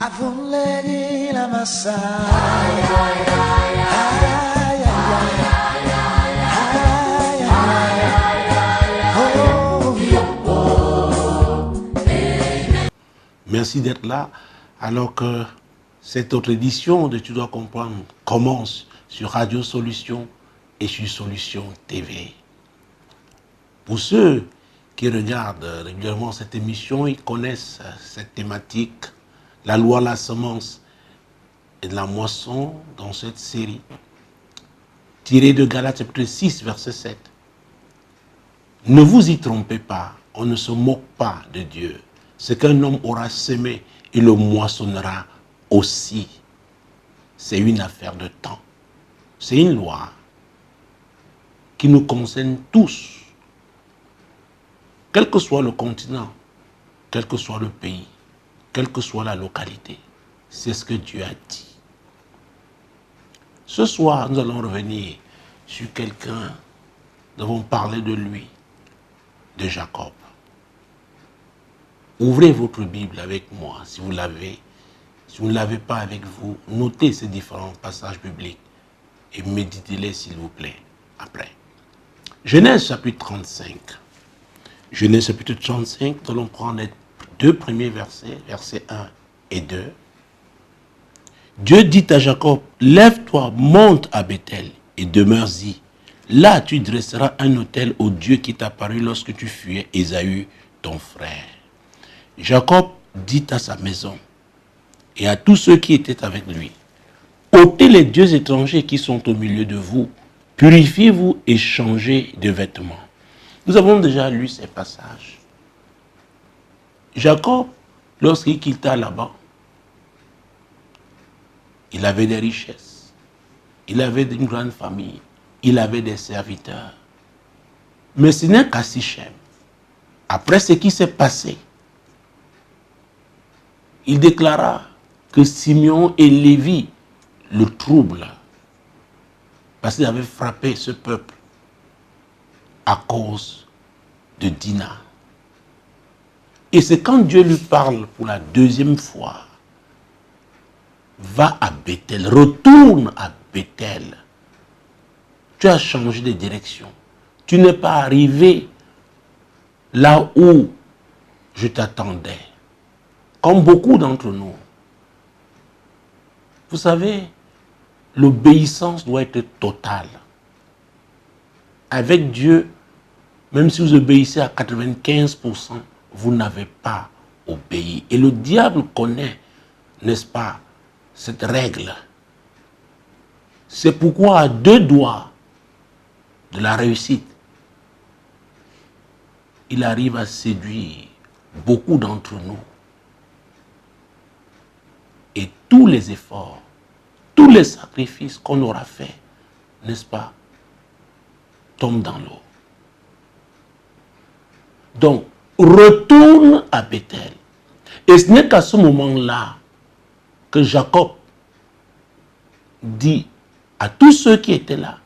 Avunledi la massa. Merci d'être là, alors que cette autre édition de Tu dois comprendre commence sur Radio Solution et sur Solution TV. Pour ceux qui regardent régulièrement cette émission, ils connaissent cette thématique, la loi, la semence et de la moisson dans cette série, tirée de Galates chapitre 6, verset 7. Ne vous y trompez pas, on ne se moque pas de Dieu. Ce qu'un homme aura semé, il le moissonnera aussi. C'est une affaire de temps. C'est une loi qui nous concerne tous. Quel que soit le continent, quel que soit le pays, quelle que soit la localité, c'est ce que Dieu a dit. Ce soir, nous allons revenir sur quelqu'un, nous avons parlé de lui, de Jacob. Ouvrez votre Bible avec moi, si vous l'avez. Si vous ne l'avez pas avec vous, notez ces différents passages bibliques et méditez-les, s'il vous plaît, après. Genèse chapitre 35. Genèse chapitre 35, nous allons prendre les deux premiers versets, versets 1 et 2. Dieu dit à Jacob, lève-toi, monte à Bethel et demeure-y. Là, tu dresseras un autel au Dieu qui t'apparut lorsque tu fuyais Ésaü, ton frère. Jacob dit à sa maison et à tous ceux qui étaient avec lui, ôtez les dieux étrangers qui sont au milieu de vous, purifiez-vous et changez de vêtements. Nous avons déjà lu ces passages. Jacob, lorsqu'il quitta là-bas, il avait des richesses, il avait une grande famille, il avait des serviteurs. Mais ce n'est qu'à Sichem, après ce qui s'est passé, il déclara que Simeon et Lévi le troublent parce qu'ils avaient frappé ce peuple à cause de Dina. Et c'est quand Dieu lui parle pour la deuxième fois, va à Bethel, retourne à Bethel. Tu as changé de direction. Tu n'es pas arrivé là où je t'attendais. Comme beaucoup d'entre nous. Vous savez, l'obéissance doit être totale. Avec Dieu, même si vous obéissez à 95%, vous n'avez pas obéi. Et le diable connaît, n'est-ce pas, cette règle. C'est pourquoi à deux doigts de la réussite, il arrive à séduire beaucoup d'entre nous. Et tous les efforts, tous les sacrifices qu'on aura faits, n'est-ce pas, tombent dans l'eau. Donc, retourne à Bethel. Et ce n'est qu'à ce moment-là que Jacob dit à tous ceux qui étaient là,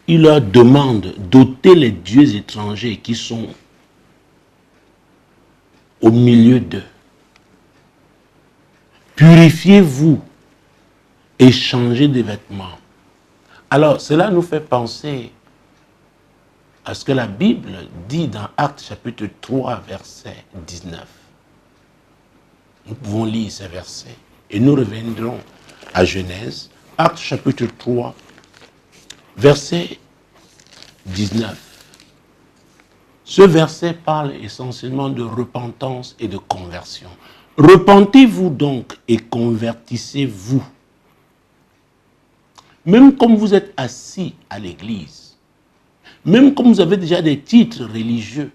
il leur demande d'ôter les dieux étrangers qui sont au milieu d'eux. Purifiez-vous et changez de vêtements. Alors, cela nous fait penser à ce que la Bible dit dans Actes chapitre 3, verset 19. Nous pouvons lire ces versets et nous reviendrons à Genèse, Actes chapitre 3, verset 19. Ce verset parle essentiellement de repentance et de conversion. Repentez-vous donc et convertissez-vous. Même comme vous êtes assis à l'église, même comme vous avez déjà des titres religieux,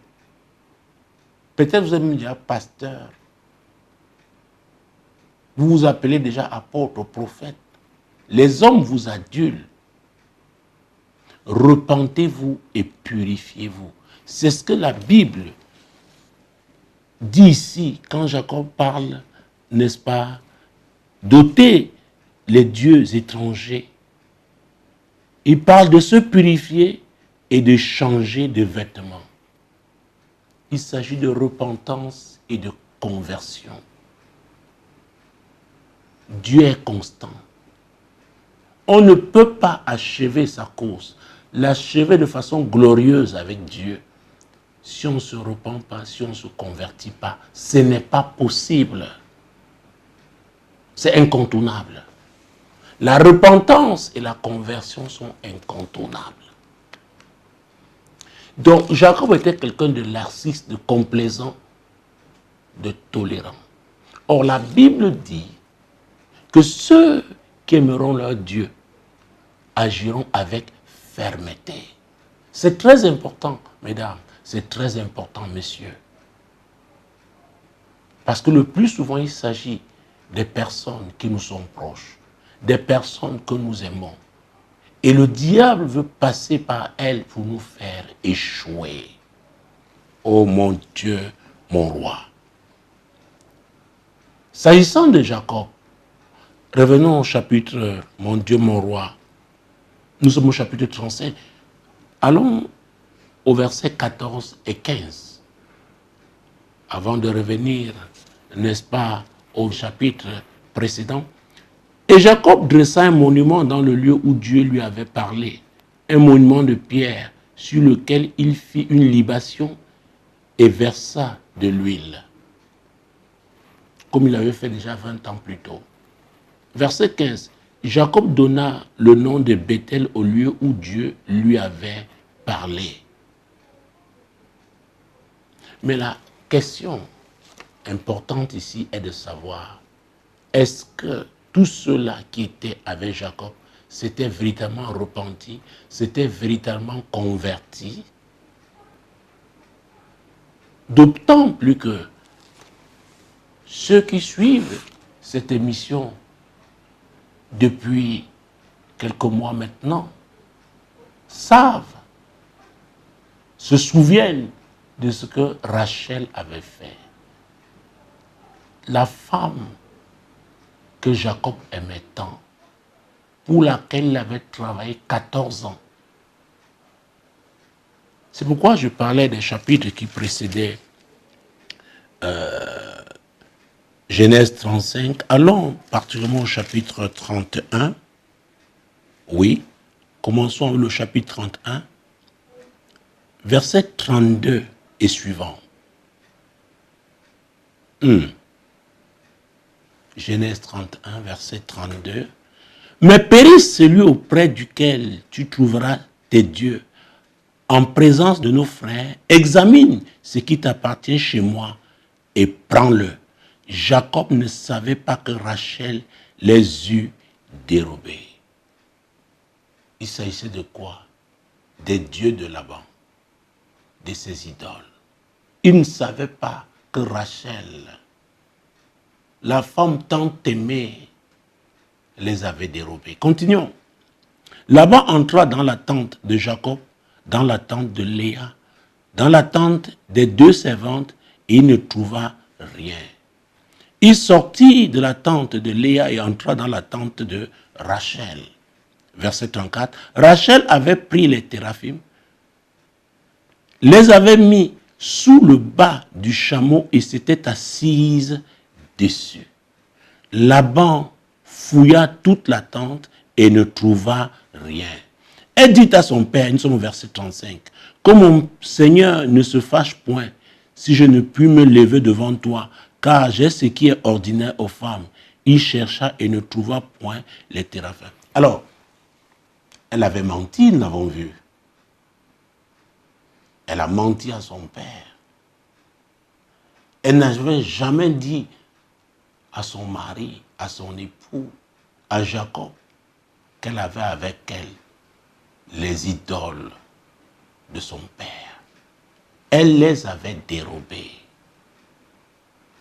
peut-être vous êtes déjà pasteur, vous vous appelez déjà apôtre, prophète, les hommes vous adulent. Repentez-vous et purifiez-vous. C'est ce que la Bible dit ici quand Jacob parle, n'est-ce pas, d'ôter les dieux étrangers. Il parle de se purifier et de changer de vêtements. Il s'agit de repentance et de conversion. Dieu est constant. On ne peut pas achever sa course, l'achever de façon glorieuse avec Dieu, si on ne se repent pas, si on ne se convertit pas. Ce n'est pas possible. C'est incontournable. La repentance et la conversion sont incontournables. Donc, Jacob était quelqu'un de laxiste, de complaisant, de tolérant. Or, la Bible dit que ceux qui aimeront leur Dieu agiront avec fermeté. C'est très important, mesdames, c'est très important, messieurs. Parce que le plus souvent, il s'agit des personnes qui nous sont proches, des personnes que nous aimons. Et le diable veut passer par elles pour nous faire échouer. Oh mon Dieu, mon roi. S'agissant de Jacob, revenons au chapitre, mon Dieu, mon roi. Nous sommes au chapitre 35. Allons au verset 14 et 15. Avant de revenir, n'est-ce pas, au chapitre précédent. Et Jacob dressa un monument dans le lieu où Dieu lui avait parlé, un monument de pierre sur lequel il fit une libation et versa de l'huile, comme il avait fait déjà 20 ans plus tôt. Verset 15. Jacob donna le nom de Bethel au lieu où Dieu lui avait parlé. Mais la question importante ici est de savoir, est-ce que tous ceux-là qui étaient avec Jacob s'étaient véritablement repentis, s'étaient véritablement convertis? D'autant plus que ceux qui suivent cette émission depuis quelques mois maintenant savent, se souviennent de ce que Rachel avait fait. La femme que Jacob aimait tant, pour laquelle il avait travaillé 14 ans. C'est pourquoi je parlais des chapitres qui précédaient Genèse 35. Allons particulièrement au chapitre 31. Oui, commençons avec le chapitre 31. Verset 32 et suivant. Genèse 31, verset 32. Mais périsse celui auprès duquel tu trouveras tes dieux. En présence de nos frères, examine ce qui t'appartient chez moi et prends-le. Jacob ne savait pas que Rachel les eut dérobés. Il s'agissait de quoi? Des dieux de Laban, de ses idoles. Il ne savait pas que Rachel, la femme tant aimée, les avait dérobés. Continuons. Laban entra dans la tente de Jacob, dans la tente de Léa, dans la tente des deux servantes, et il ne trouva rien. Il sortit de la tente de Léa et entra dans la tente de Rachel. Verset 34. Rachel avait pris les téraphim, les avait mis sous le bas du chameau et s'était assise dessus. Laban fouilla toute la tente et ne trouva rien. Elle dit à son père, nous sommes au verset 35, que mon Seigneur ne se fâche point si je ne puis me lever devant toi, car j'ai ce qui est ordinaire aux femmes. Il chercha et ne trouva point les téraphim. Alors, elle avait menti, nous l'avons vu. Elle a menti à son père. Elle n'avait jamais dit à son mari, à son époux, à Jacob, qu'elle avait avec elle les idoles de son père. Elle les avait dérobées.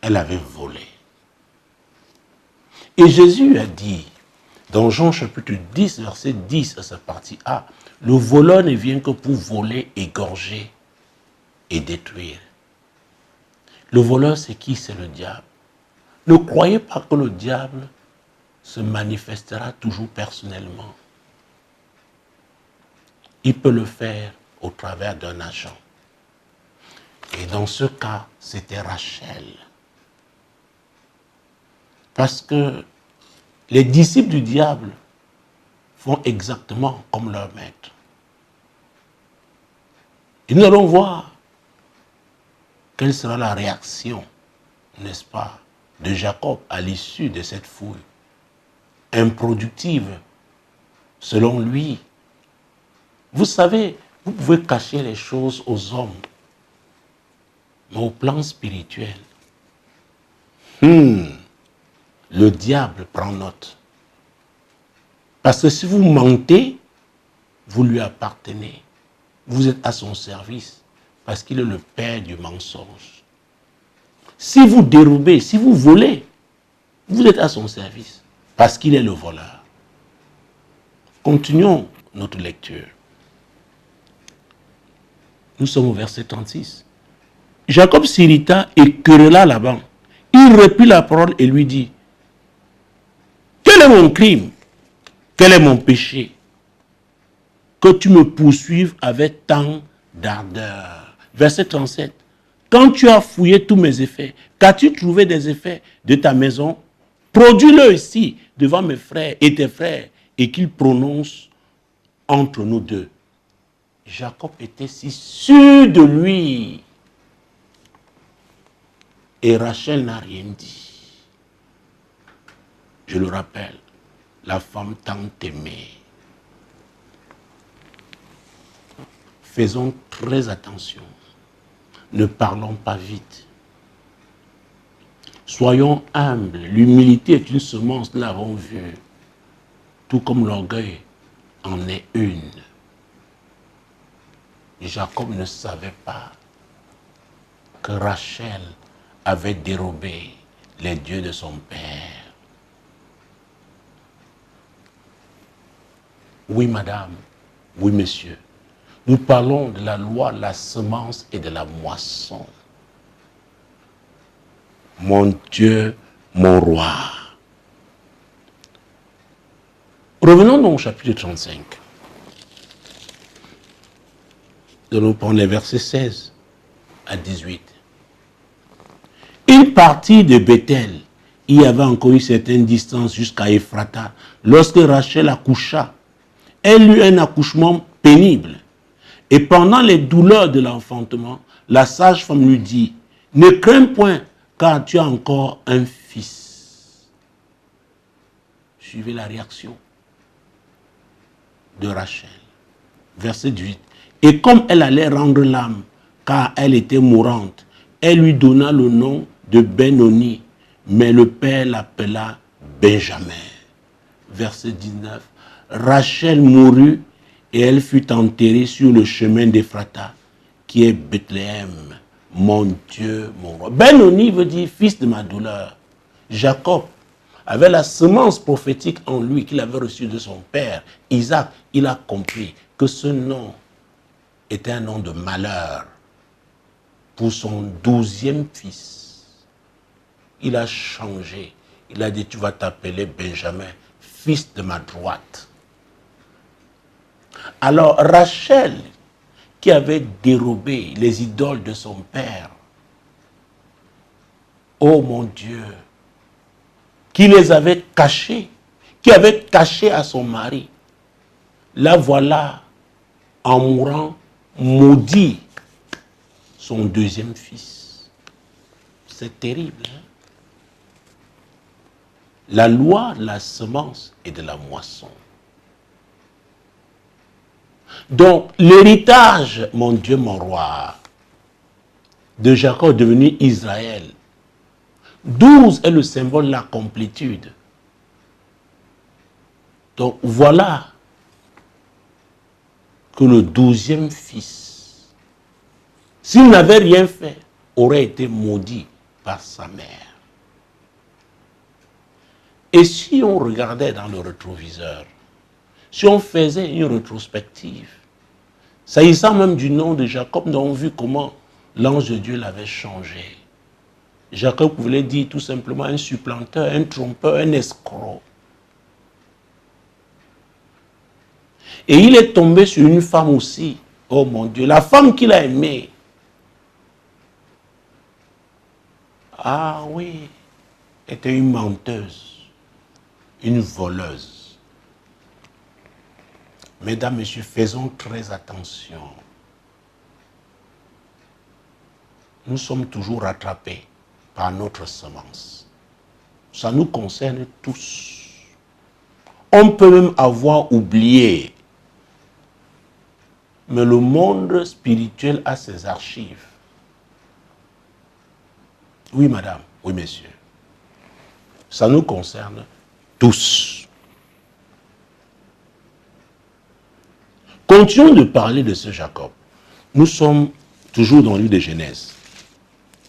Elle avait volé. Et Jésus a dit, dans Jean chapitre 10, verset 10, à sa partie A, le voleur ne vient que pour voler, égorger et détruire. Le voleur, c'est qui? C'est le diable. Ne croyez pas que le diable se manifestera toujours personnellement. Il peut le faire au travers d'un agent. Et dans ce cas, c'était Rachel. Parce que Les disciples du diable font exactement comme leur maître. Et nous allons voir quelle sera la réaction, n'est-ce pas, de Jacob à l'issue de cette fouille improductive, selon lui. Vous savez, vous pouvez cacher les choses aux hommes, mais au plan spirituel, le diable prend note. Parce que si vous mentez, vous lui appartenez. Vous êtes à son service, parce qu'il est le père du mensonge. Si vous dérobez, si vous volez, vous êtes à son service, parce qu'il est le voleur. Continuons notre lecture. Nous sommes au verset 36. Jacob s'irrita et querella Laban. Il reprit la parole et lui dit, quel est mon crime? Quel est mon péché? Que tu me poursuives avec tant d'ardeur. Verset 37. Quand tu as fouillé tous mes effets, qu'as-tu trouvé des effets de ta maison? Produis-le ici devant mes frères et tes frères et qu'ils prononcent entre nous deux. Jacob était si sûr de lui. Et Rachel n'a rien dit. Je le rappelle, la femme tant aimée. Faisons très attention. Ne parlons pas vite. Soyons humbles. L'humilité est une semence, nous l'avons vu. Tout comme l'orgueil en est une. Jacob ne savait pas que Rachel avait dérobé les dieux de son père. Oui, madame, oui, monsieur. Nous parlons de la loi de la semence et de la moisson. Mon Dieu, mon roi. Revenons donc au chapitre 35. Nous allons prendre les versets 16 à 18. Il partit de Bethel. Il y avait encore une certaine distance jusqu'à Ephrata. Lorsque Rachel accoucha, elle eut un accouchement pénible. Et pendant les douleurs de l'enfantement, la sage-femme lui dit, ne crains point, car tu as encore un fils. Suivez la réaction de Rachel. Verset 18. Et comme elle allait rendre l'âme, car elle était mourante, elle lui donna le nom de Benoni, mais le père l'appela Benjamin. Verset 19. Rachel mourut et elle fut enterrée sur le chemin d'Ephrata, qui est Bethléem. Mon Dieu, mon roi. Benoni veut dire fils de ma douleur. Jacob avait la semence prophétique en lui qu'il avait reçue de son père, Isaac. Il a compris que ce nom était un nom de malheur pour son 12e fils. Il a changé. Il a dit, tu vas t'appeler Benjamin, fils de ma droite. Alors Rachel, qui avait dérobé les idoles de son père, oh mon Dieu, qui les avait cachées, qui avait caché à son mari, la voilà en mourant maudit son 2e fils. C'est terrible. Hein? La loi de la semence et de la moisson. Donc, l'héritage, mon Dieu, mon roi, de Jacob devenu Israël. 12 est le symbole de la complétude. Donc, voilà que le 12e fils, s'il n'avait rien fait, aurait été maudit par sa mère. Et si on regardait dans le rétroviseur, si on faisait une rétrospective, s'agissant même du nom de Jacob, nous avons vu comment l'ange de Dieu l'avait changé. Jacob voulait dire tout simplement un supplanteur, un trompeur, un escroc. Et il est tombé sur une femme aussi. Oh mon Dieu, la femme qu'il a aimée. Ah oui, était une menteuse. une voleuse. Mesdames, Messieurs, faisons très attention. Nous sommes toujours rattrapés par notre semence. Ça nous concerne tous. On peut même avoir oublié. Mais le monde spirituel a ses archives. Oui, madame. Oui, messieurs. Ça nous concerne tous. Continuons de parler de ce Jacob. Nous sommes toujours dans le livre de Genèse.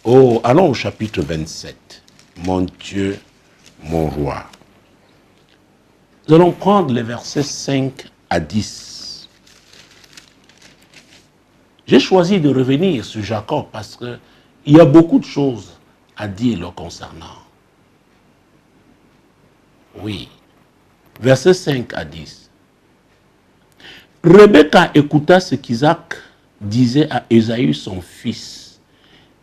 Oh, allons au chapitre 27. Mon Dieu, mon roi. Nous allons prendre les versets 5 à 10. J'ai choisi de revenir sur Jacob parce qu'il y a beaucoup de choses à dire le concernant. Oui. Versets 5 à 10. Rebecca écouta ce qu'Isaac disait à Ésaü son fils.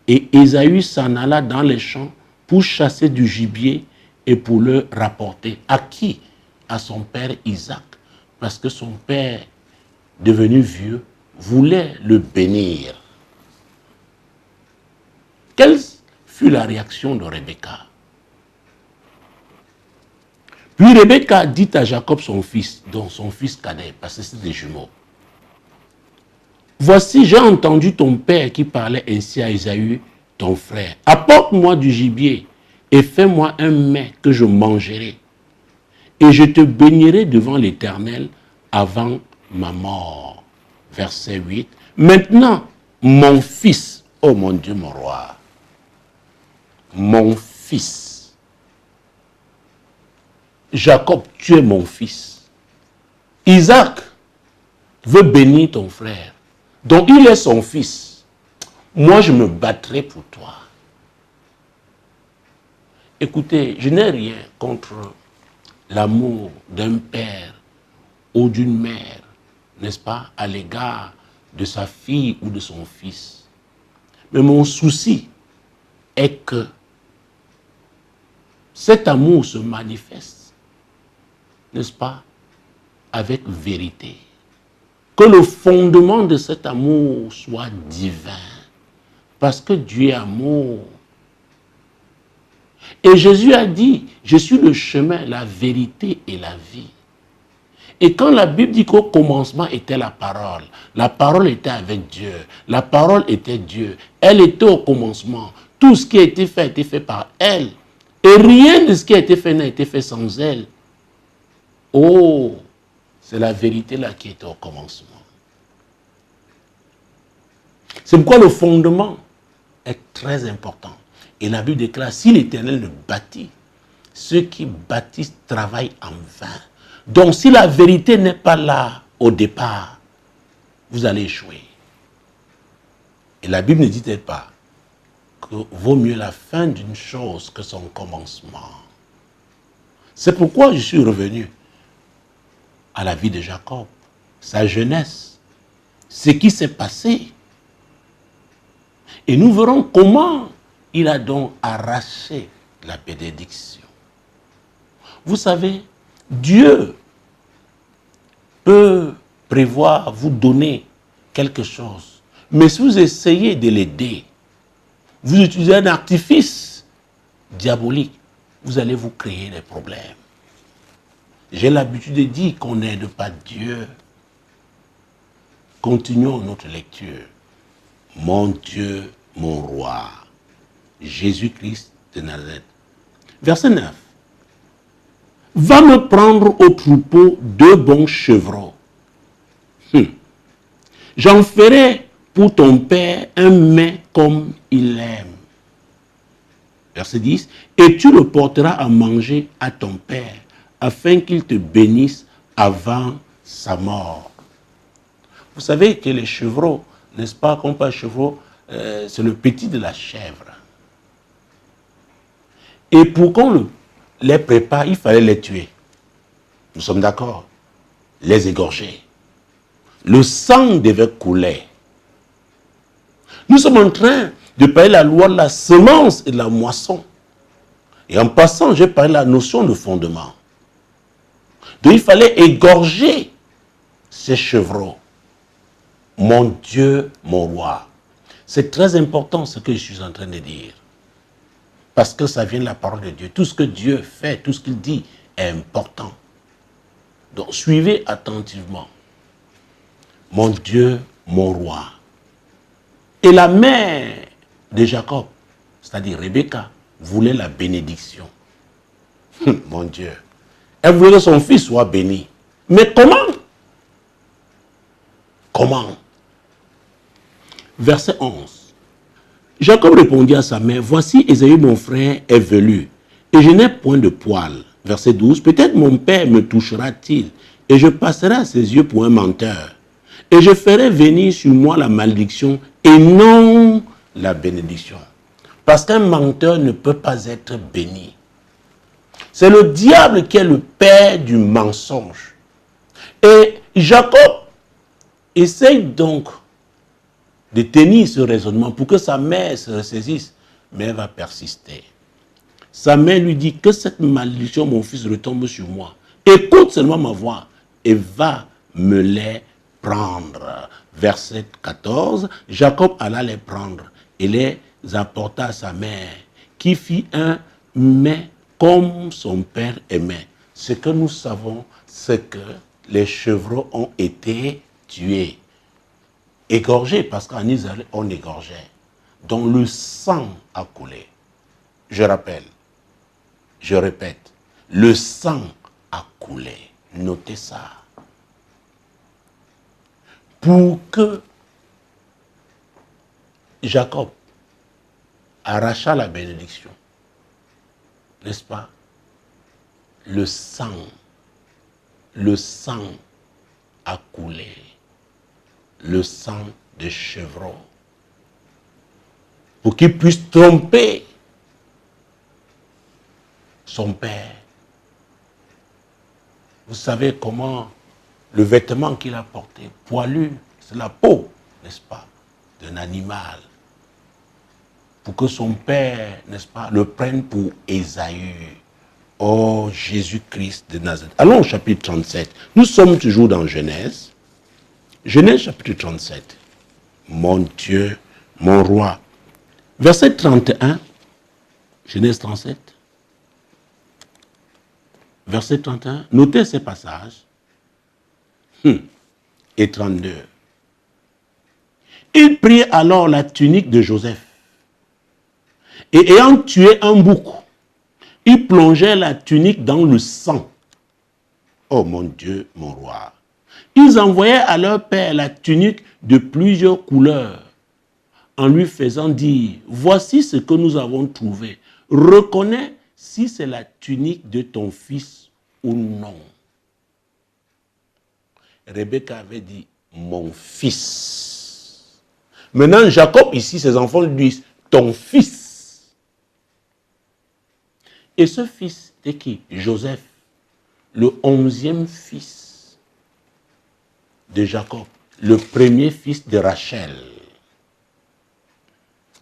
Et Ésaü s'en alla dans les champs pour chasser du gibier et pour le rapporter. À qui? À son père Isaac. Parce que son père, devenu vieux, voulait le bénir. Quelle fut la réaction de Rebecca? Puis Rebecca dit à Jacob son fils, dont son fils cadet, parce que c'est des jumeaux. Voici, j'ai entendu ton père qui parlait ainsi à Ésaü, ton frère. Apporte-moi du gibier et fais-moi un mets que je mangerai. Et je te bénirai devant l'Éternel avant ma mort. Verset 8. Maintenant, mon fils, oh mon Dieu, mon roi, mon fils, Jacob, tu es mon fils. Isaac veut bénir ton frère. Donc il est son fils. Moi, je me battrai pour toi. Écoutez, je n'ai rien contre l'amour d'un père ou d'une mère, n'est-ce pas, à l'égard de sa fille ou de son fils. Mais mon souci est que cet amour se manifeste, n'est-ce pas, avec vérité. Que le fondement de cet amour soit divin. Parce que Dieu est amour. Et Jésus a dit, je suis le chemin, la vérité et la vie. Et quand la Bible dit qu'au commencement était la parole était avec Dieu, la parole était Dieu, elle était au commencement. Tout ce qui a été fait par elle. Et rien de ce qui a été fait n'a été fait sans elle. Oh, c'est la vérité là qui était au commencement. C'est pourquoi le fondement est très important. Et la Bible déclare, si l'Éternel le bâtit, ceux qui bâtissent travaillent en vain. Donc si la vérité n'est pas là au départ, vous allez échouer. Et la Bible ne dit-elle pas que vaut mieux la fin d'une chose que son commencement. C'est pourquoi je suis revenu à la vie de Jacob, sa jeunesse, ce qui s'est passé. Et nous verrons comment il a donc arraché la bénédiction. Vous savez, Dieu peut prévoir, vous donner quelque chose. Mais si vous essayez de l'aider, vous utilisez un artifice diabolique, vous allez vous créer des problèmes. J'ai l'habitude de dire qu'on n'aide pas Dieu. Continuons notre lecture. Mon Dieu, mon roi, Jésus-Christ de Nazareth. Verset 9. Va me prendre au troupeau 2 bons chevreaux. J'en ferai pour ton père un mets comme il aime. Verset 10. Et tu le porteras à manger à ton père, afin qu'il te bénisse avant sa mort. Vous savez que les chevreaux, n'est-ce pas, qu'on parle de chevreaux, c'est le petit de la chèvre. Et pour qu'on les prépare, il fallait les tuer. Nous sommes d'accord? Les égorger. Le sang devait couler. Nous sommes en train de parler la loi de la semence et de la moisson. Et en passant, j'ai parlé de la notion de fondement. Donc il fallait égorger ces chevreaux. Mon Dieu, mon roi. C'est très important ce que je suis en train de dire. Parce que ça vient de la parole de Dieu. Tout ce que Dieu fait, tout ce qu'il dit est important. Donc suivez attentivement. Mon Dieu, mon roi. Et la mère de Jacob, c'est-à-dire Rebecca, voulait la bénédiction. Mon Dieu. Elle voulait que son fils soit béni. Mais comment? Comment? Verset 11. Jacob répondit à sa mère, voici Ésaü mon frère est velu, et je n'ai point de poil. Verset 12. Peut-être mon père me touchera-t-il, et je passerai à ses yeux pour un menteur. Et je ferai venir sur moi la malédiction, et non la bénédiction. Parce qu'un menteur ne peut pas être béni. C'est le diable qui est le père du mensonge. Et Jacob essaye donc de tenir ce raisonnement pour que sa mère se ressaisisse, mais elle va persister. Sa mère lui dit que cette malédiction, mon fils, retombe sur moi. Écoute seulement ma voix et va me les prendre. Verset 14, Jacob alla les prendre et les apporta à sa mère, qui fit un mets comme son père aimait. Ce que nous savons, c'est que les chevreaux ont été tués. Égorgés, parce qu'en Israël, on égorgeait. dont le sang a coulé. Je rappelle, je répète, le sang a coulé. Notez ça. Pour que Jacob arracha la bénédiction, n'est-ce pas? Le sang a coulé. Le sang de chevreau. Pour qu'il puisse tromper son père. Vous savez comment le vêtement qu'il a porté, poilu, c'est la peau, n'est-ce pas, d'un animal. Pour que son père, n'est-ce pas, le prenne pour Ésaü. Oh, Jésus-Christ de Nazareth. Allons au chapitre 37. Nous sommes toujours dans Genèse. Genèse chapitre 37. Mon Dieu, mon roi. Verset 31. Genèse 37. Verset 31. Notez ces passages. Et 32. Il prit alors la tunique de Joseph. Et ayant tué un bouc, il plongeait la tunique dans le sang. Oh mon Dieu, mon roi. Ils envoyaient à leur père la tunique de plusieurs couleurs, en lui faisant dire, voici ce que nous avons trouvé. Reconnais si c'est la tunique de ton fils ou non. Rebecca avait dit, mon fils. Maintenant, Jacob, ici, ses enfants lui disent, ton fils. Et ce fils, c'est qui? Joseph, le 11e fils de Jacob, le premier fils de Rachel,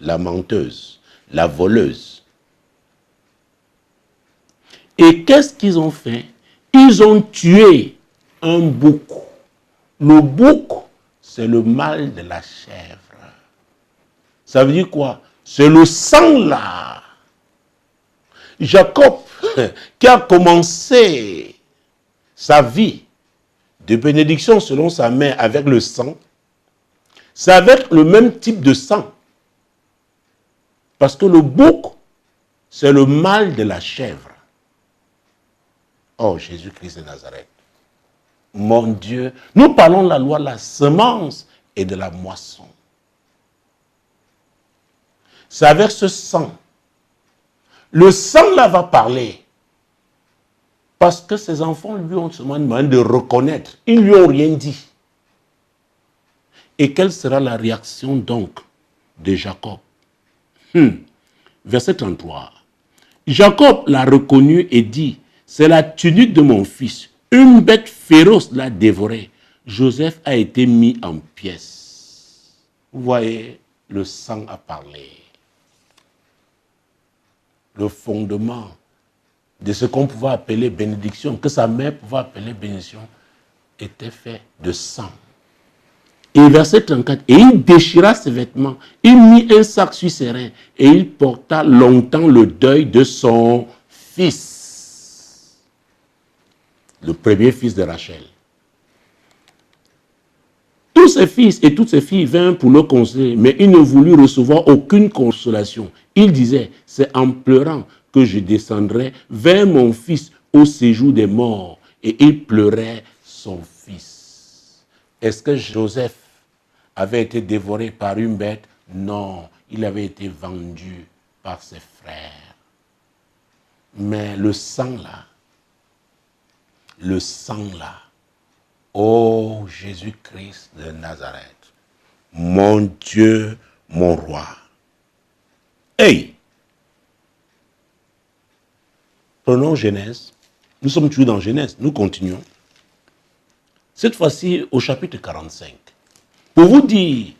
la menteuse, la voleuse. Et qu'est-ce qu'ils ont fait? Ils ont tué un bouc. Le bouc, c'est le mâle de la chèvre. Ça veut dire quoi? C'est le sang là. Jacob, qui a commencé sa vie de bénédiction selon sa mère avec le sang, c'est avec le même type de sang. Parce que le bouc, c'est le mâle de la chèvre. Oh, Jésus-Christ de Nazareth. Mon Dieu, nous parlons de la loi de la semence et de la moisson. C'est avec ce sang. Le sang là va parler. Parce que ses enfants lui ont seulement demandé de reconnaître. Ils ne lui ont rien dit. Et quelle sera la réaction donc de Jacob? Verset 33. Jacob l'a reconnu et dit, c'est la tunique de mon fils. Une bête féroce l'a dévoré. Joseph a été mis en pièces. Vous voyez, le sang a parlé. Le fondement de ce qu'on pouvait appeler bénédiction, que sa mère pouvait appeler bénédiction, était fait de sang. Et verset 34, et il déchira ses vêtements, il mit un sac sur ses reins, et il porta longtemps le deuil de son fils. Le premier fils de Rachel. Tous ses fils et toutes ses filles vinrent pour le consoler, mais il ne voulut recevoir aucune consolation. Il disait, c'est en pleurant que je descendrai vers mon fils au séjour des morts. Et il pleurait son fils. Est-ce que Joseph avait été dévoré par une bête? Non, il avait été vendu par ses frères. Mais le sang là, ô Jésus-Christ de Nazareth, mon Dieu, mon roi. Hey! Prenons Genèse. Nous sommes toujours dans Genèse, nous continuons. Cette fois-ci au chapitre 45. Pour vous dire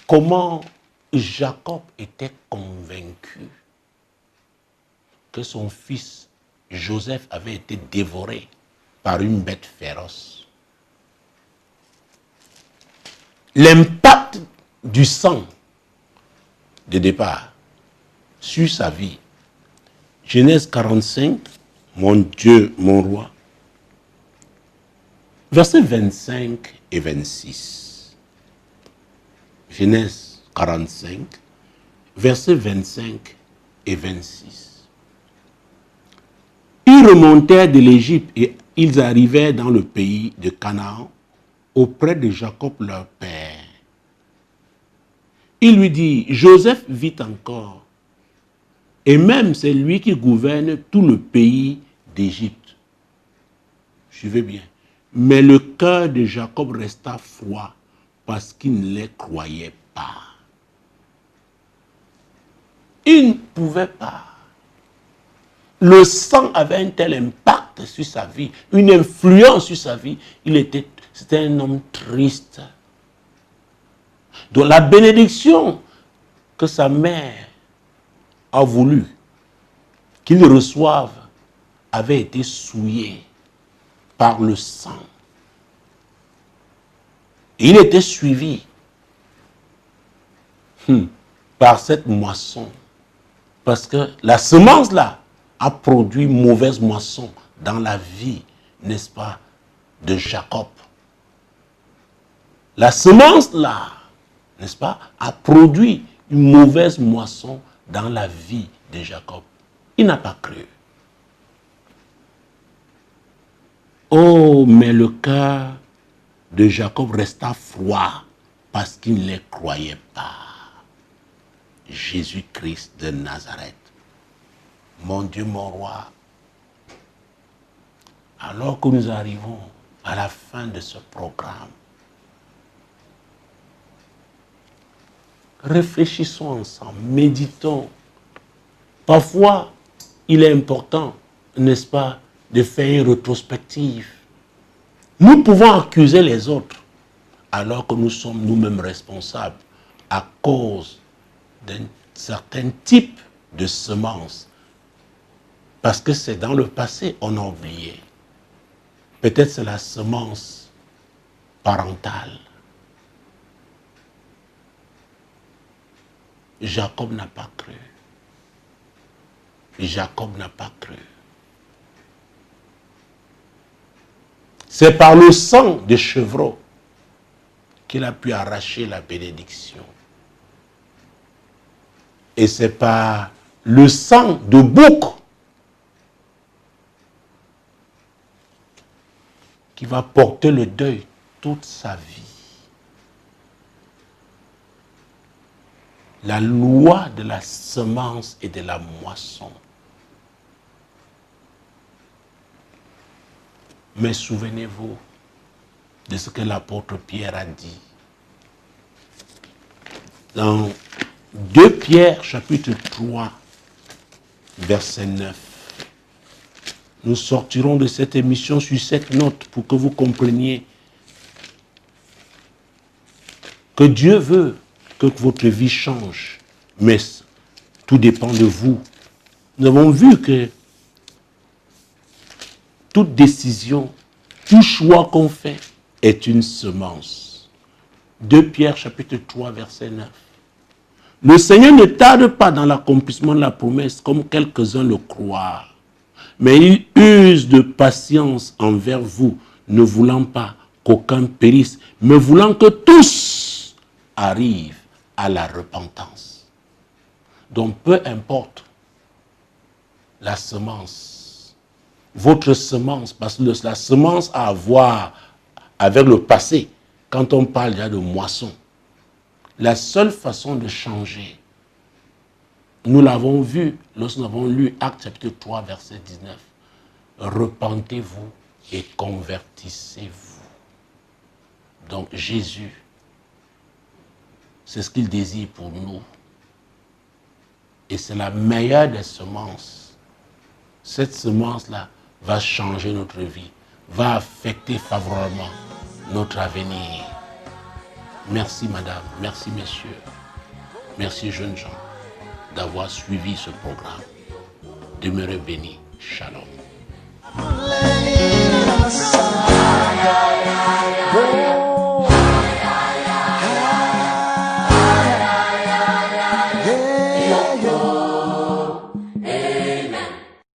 comment Jacob était convaincu que son fils Joseph avait été dévoré par une bête féroce. L'impact du sang de départ sur sa vie. Genèse 45, mon Dieu, mon roi. Versets 25 et 26. Genèse 45, versets 25 et 26. Ils remontèrent de l'Égypte et ils arrivèrent dans le pays de Canaan auprès de Jacob leur père. Il lui dit, Joseph vit encore, et même c'est lui qui gouverne tout le pays d'Égypte. Suivez bien. Mais le cœur de Jacob resta froid parce qu'il ne les croyait pas. Il ne pouvait pas. Le sang avait un tel impact sur sa vie, une influence sur sa vie. C'était un homme triste. Donc la bénédiction que sa mère a voulu qu'il reçoive avait été souillée par le sang. Et il était suivi par cette moisson. Parce que la semence là a produit une mauvaise moisson dans la vie, n'est-ce pas, de Jacob. La semence là, n'est-ce pas, a produit une mauvaise moisson dans la vie de Jacob. Il n'a pas cru. Oh, mais le cœur de Jacob resta froid parce qu'il ne les croyait pas. Jésus-Christ de Nazareth. Mon Dieu, mon roi, alors que nous arrivons à la fin de ce programme, réfléchissons ensemble, méditons. Parfois, il est important, n'est-ce pas, de faire une rétrospective. Nous pouvons accuser les autres alors que nous sommes nous-mêmes responsables à cause d'un certain type de semences. Parce que c'est dans le passé, on a oublié. Peut-être c'est la semence parentale. Jacob n'a pas cru. Jacob n'a pas cru. C'est par le sang de chevreau qu'il a pu arracher la bénédiction. Et c'est par le sang de bouc qui va porter le deuil toute sa vie. La loi de la semence et de la moisson. Mais souvenez-vous de ce que l'apôtre Pierre a dit. Dans 2 Pierre, chapitre 3, verset 9. Nous sortirons de cette émission sur cette note pour que vous compreniez que Dieu veut que votre vie change. Mais tout dépend de vous. Nous avons vu que toute décision, tout choix qu'on fait est une semence. 2 Pierre chapitre 3 verset 9. Le Seigneur ne tarde pas dans l'accomplissement de la promesse comme quelques-uns le croient. Mais il use de patience envers vous, ne voulant pas qu'aucun périsse, mais voulant que tous arrivent à la repentance. Donc peu importe la semence, votre semence, parce que la semence a à voir avec le passé, quand on parle déjà de moisson. La seule façon de changer, nous l'avons vu lorsque nous avons lu Actes chapitre 3 verset 19. Repentez-vous et convertissez-vous. Donc Jésus, c'est ce qu'il désire pour nous. Et c'est la meilleure des semences. Cette semence-là va changer notre vie, va affecter favorablement notre avenir. Merci madame, merci messieurs, merci jeunes gens d'avoir suivi ce programme. Demeurez bénis. Shalom.